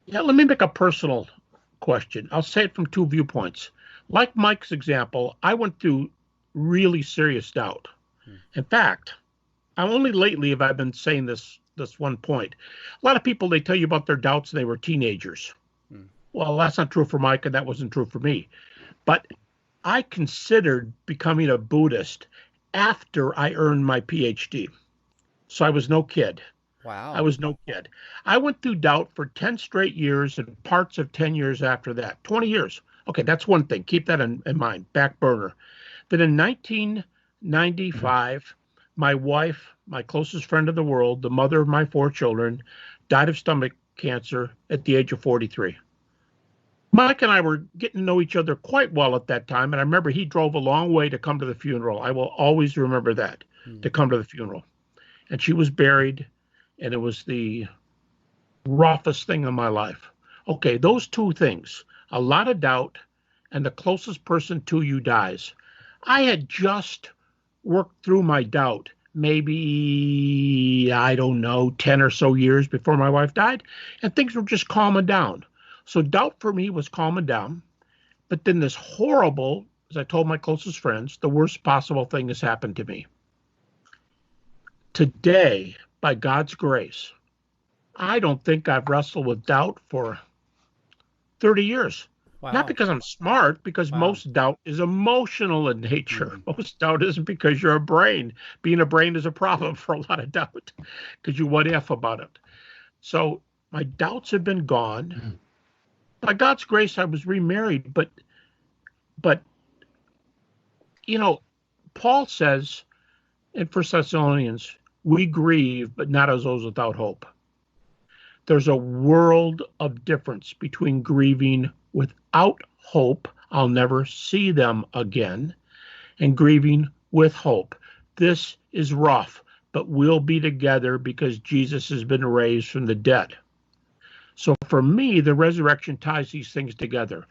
Yeah, let me make a personal question. I'll say it from two viewpoints. Like Mike's example, I went through really serious doubt. Hmm. In fact, I only lately have I been saying this one point. A lot of people they tell you about their doubts when they were teenagers. Hmm. Well, that's not true for Mike, and that wasn't true for me. But I considered becoming a Buddhist after I earned my PhD. So I was no kid. I Wow. was no kid. I went through doubt for 10 straight years and parts of 10 years after that. 20 years. Okay, that's one thing. Keep that in mind. Back burner. Then in 1995, my wife, my closest friend in the world, the mother of my four children, died of stomach cancer at the age of 43. Mike and I were getting to know each other quite well at that time. And I remember he drove a long way to come to the funeral. I will always remember that, Hmm. to come to the funeral. And she was buried, and it was the roughest thing in my life. Okay, those two things, a lot of doubt, and the closest person to you dies. I had just worked through my doubt, maybe, I don't know, 10 or so years before my wife died, and things were just calming down. So doubt for me was calming down. But then this horrible, as I told my closest friends, the worst possible thing has happened to me. Today, by God's grace, I don't think I've wrestled with doubt for 30 years. Not Wow. because I'm smart, because Wow. most doubt is emotional in nature. Hmm. Most doubt isn't because you're a brain. Being a brain is a problem for a lot of doubt because you what if about it. So my doubts have been gone. By God's grace, I was remarried, but you know, Paul says in First Thessalonians, we grieve, but not as those without hope. There's a world of difference between grieving without hope, I'll never see them again, and grieving with hope. This is rough, but we'll be together because Jesus has been raised from the dead. So for me, the resurrection ties these things together.